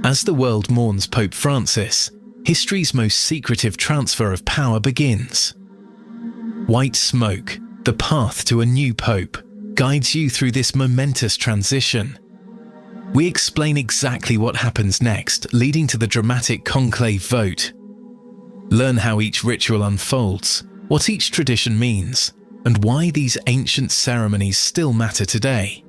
As the world mourns Pope Francis, history's most secretive transfer of power begins. White smoke, the path to a new pope, guides you through this momentous transition. We explain exactly what happens next, leading to the dramatic conclave vote. Learn how each ritual unfolds, what each tradition means, and why these ancient ceremonies still matter today.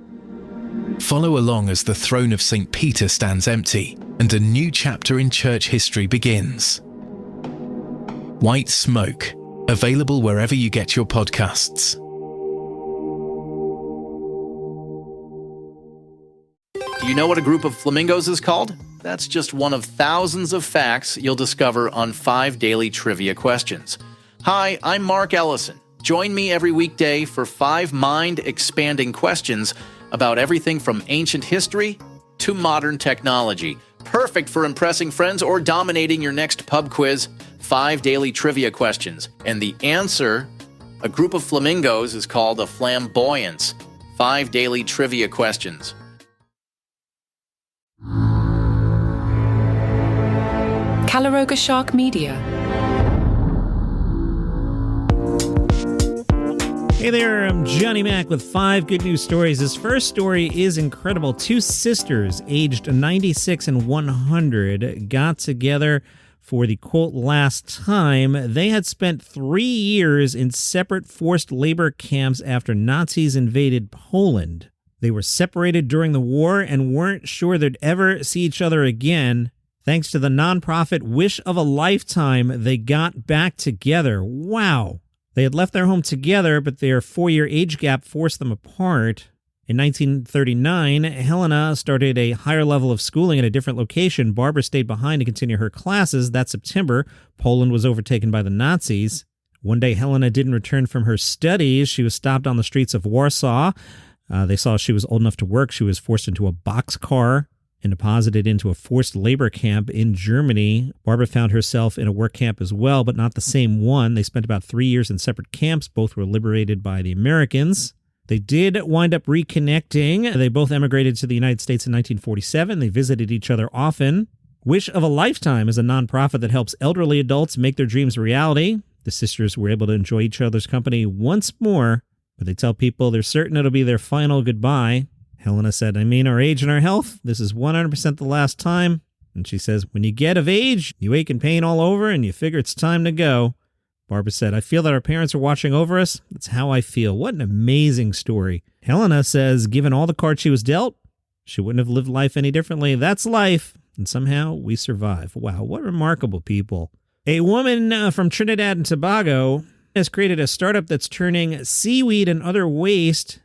Follow along as the throne of St. Peter stands empty and a new chapter in church history begins. White Smoke, available wherever you get your podcasts. Do you know what a group of flamingos is called? That's just one of thousands of facts you'll discover on 5 daily trivia questions. Hi, I'm Mark Ellison. Join me every weekday for 5 mind-expanding questions about everything from ancient history to modern technology. Perfect for impressing friends or dominating your next pub quiz. 5 daily trivia questions. And the answer, a group of flamingos, is called a flamboyance. 5 daily trivia questions. Calaroga Shark Media. Hey there, I'm Johnny Mac with 5 good news stories. This first story is incredible. 2 sisters aged 96 and 100 got together for the, quote, last time. They had spent 3 years in separate forced labor camps after Nazis invaded Poland. They were separated during the war and weren't sure they'd ever see each other again. Thanks to the nonprofit Wish of a Lifetime, they got back together. Wow. They had left their home together, but their 4-year age gap forced them apart. In 1939, Helena started a higher level of schooling at a different location. Barbara stayed behind to continue her classes. That September, Poland was overtaken by the Nazis. One day, Helena didn't return from her studies. She was stopped on the streets of Warsaw. They saw she was old enough to work. She was forced into a boxcar and deposited into a forced labor camp in Germany. Barbara found herself in a work camp as well, but not the same one. They spent about 3 years in separate camps. Both were liberated by the Americans. They did wind up reconnecting. They both emigrated to the United States in 1947. They visited each other often. Wish of a Lifetime is a nonprofit that helps elderly adults make their dreams a reality. The sisters were able to enjoy each other's company once more, but they tell people they're certain it'll be their final goodbye. Helena said, our age and our health, this is 100% the last time. And she says, when you get of age, you ache and pain all over and you figure it's time to go. Barbara said, I feel that our parents are watching over us. That's how I feel. What an amazing story. Helena says, given all the cards she was dealt, she wouldn't have lived life any differently. That's life. And somehow we survive. Wow, what remarkable people. A woman from Trinidad and Tobago has created a startup that's turning seaweed and other waste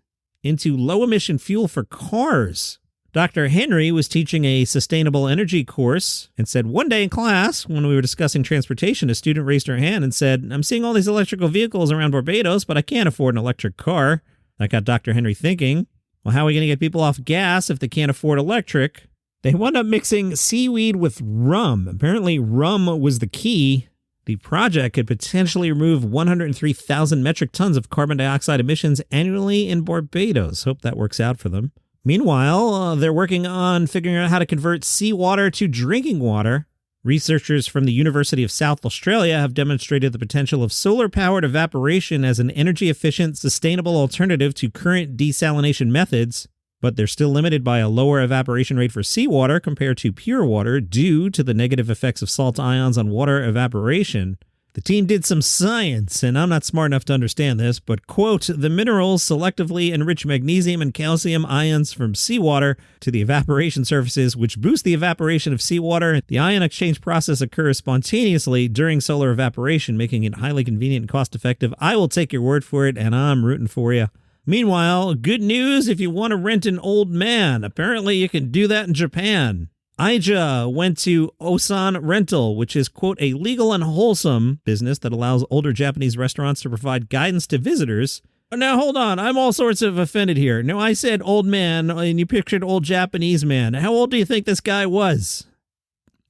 into low-emission fuel for cars. Dr. Henry was teaching a sustainable energy course and said one day in class, when we were discussing transportation, a student raised her hand and said, I'm seeing all these electrical vehicles around Barbados, but I can't afford an electric car. That got Dr. Henry thinking, well, how are we going to get people off gas if they can't afford electric? They wound up mixing seaweed with rum. Apparently, rum was the key. The project could potentially remove 103,000 metric tons of carbon dioxide emissions annually in Barbados. Hope that works out for them. Meanwhile, they're working on figuring out how to convert seawater to drinking water. Researchers from the University of South Australia have demonstrated the potential of solar-powered evaporation as an energy-efficient, sustainable alternative to current desalination methods. But they're still limited by a lower evaporation rate for seawater compared to pure water due to the negative effects of salt ions on water evaporation. The team did some science, and I'm not smart enough to understand this, but, quote, the minerals selectively enrich magnesium and calcium ions from seawater to the evaporation surfaces, which boost the evaporation of seawater. The ion exchange process occurs spontaneously during solar evaporation, making it highly convenient and cost-effective. I will take your word for it, and I'm rooting for you. Meanwhile, good news if you want to rent an old man. Apparently you can do that in Japan. Aija went to Osan Rental, which is, quote, a legal and wholesome business that allows older Japanese restaurants to provide guidance to visitors. Now, hold on. I'm all sorts of offended here. No, I said old man, and you pictured old Japanese man. How old do you think this guy was?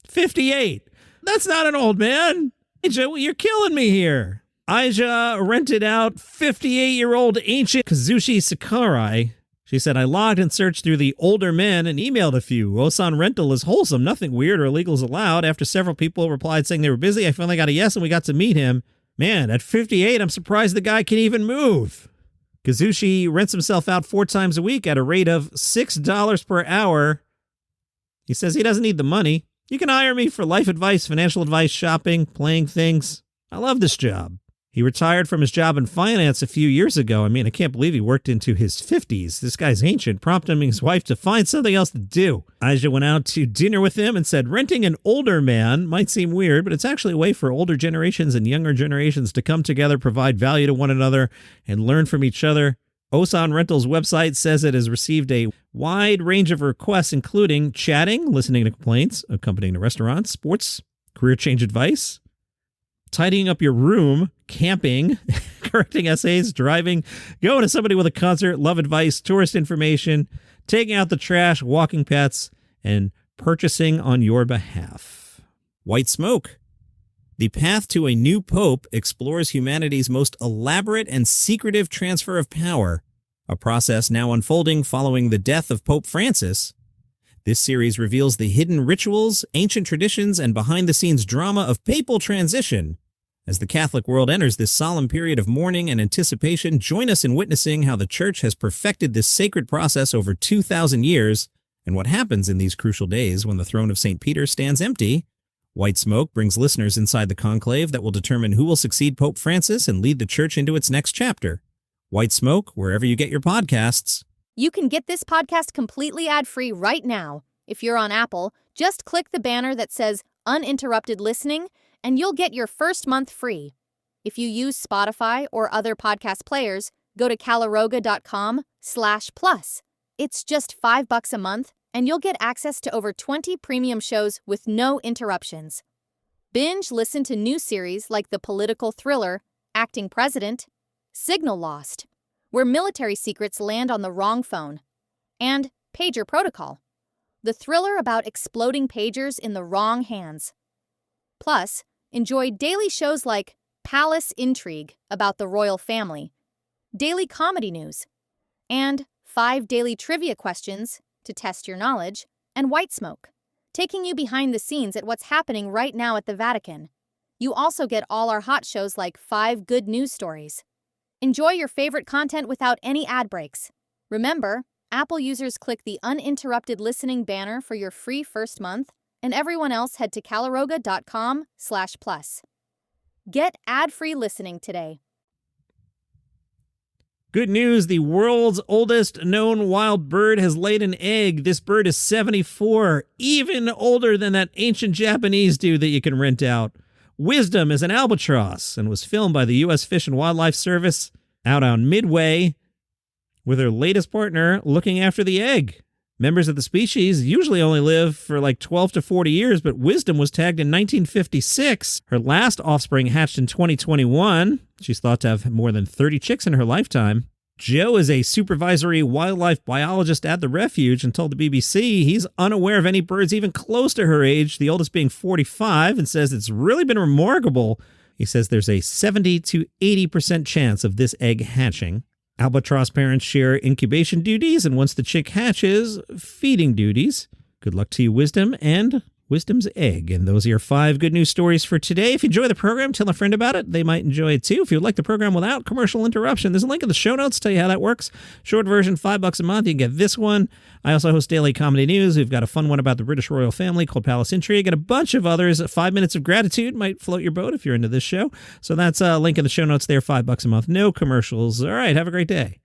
58. That's not an old man. Aija, you're killing me here. Aija rented out 58-year-old ancient Kazushi Sakurai. She said, I logged and searched through the older men and emailed a few. Osan rental is wholesome. Nothing weird or illegal is allowed. After several people replied saying they were busy, I finally got a yes and we got to meet him. Man, at 58, I'm surprised the guy can even move. Kazushi rents himself out 4 times a week at a rate of $6 per hour. He says he doesn't need the money. You can hire me for life advice, financial advice, shopping, playing things. I love this job. He retired from his job in finance a few years ago. I mean, I can't believe he worked into his 50s. This guy's ancient, prompting his wife to find something else to do. Aja went out to dinner with him and said, renting an older man might seem weird, but it's actually a way for older generations and younger generations to come together, provide value to one another, and learn from each other. Osan Rental's website says it has received a wide range of requests, including chatting, listening to complaints, accompanying to restaurants, sports, career change advice, tidying up your room, camping, correcting essays, driving, going to somebody with a concert, love advice, tourist information, taking out the trash, walking pets, and purchasing on your behalf. White Smoke. The path to a new pope explores humanity's most elaborate and secretive transfer of power, a process now unfolding following the death of Pope Francis. This series reveals the hidden rituals, ancient traditions, and behind-the-scenes drama of papal transition. As the Catholic world enters this solemn period of mourning and anticipation, join us in witnessing how the Church has perfected this sacred process over 2,000 years, and what happens in these crucial days when the throne of St. Peter stands empty. White Smoke brings listeners inside the conclave that will determine who will succeed Pope Francis and lead the Church into its next chapter. White Smoke, wherever you get your podcasts. You can get this podcast completely ad-free right now. If you're on Apple, just click the banner that says Uninterrupted Listening, and you'll get your first month free. If you use Spotify or other podcast players, go to calaroga.com/plus. It's just $5 a month, and you'll get access to over 20 premium shows with no interruptions. Binge listen to new series like the political thriller Acting President, Signal Lost, where military secrets land on the wrong phone, and Pager Protocol, the thriller about exploding pagers in the wrong hands. Plus, enjoy daily shows like Palace Intrigue about the royal family, daily comedy news, and 5 daily trivia questions to test your knowledge, and White Smoke, taking you behind the scenes at what's happening right now at the Vatican. You also get all our hot shows like 5 good news stories. Enjoy your favorite content without any ad breaks. Remember, Apple users click the uninterrupted listening banner for your free first month, and everyone else head to calaroga.com/plus. Get ad-free listening today. Good news, the world's oldest known wild bird has laid an egg. This bird is 74, even older than that ancient Japanese dude that you can rent out. Wisdom is an albatross and was filmed by the U.S. Fish and Wildlife Service out on Midway with her latest partner looking after the egg. Members of the species usually only live for like 12 to 40 years, but Wisdom was tagged in 1956. Her last offspring hatched in 2021. She's thought to have more than 30 chicks in her lifetime. Joe is a supervisory wildlife biologist at the refuge and told the BBC he's unaware of any birds even close to her age, the oldest being 45, and says it's really been remarkable. He says there's a 70 to 80% chance of this egg hatching. Albatross parents share incubation duties, and once the chick hatches, feeding duties. Good luck to you, Wisdom, and Wisdom's egg. And those are your 5 good news stories for today. If you enjoy the program, tell a friend about it. They might enjoy it too. If you would like the program without commercial interruption, there's a link in the show notes to tell you how that works. Short version, $5 a month. You can get this one. I also host daily comedy news. We've got a fun one about the British royal family called Palace Intrigue, and a bunch of others. 5 minutes of gratitude might float your boat if you're into this show. So that's a link in the show notes there, $5 a month. No commercials. All right, have a great day.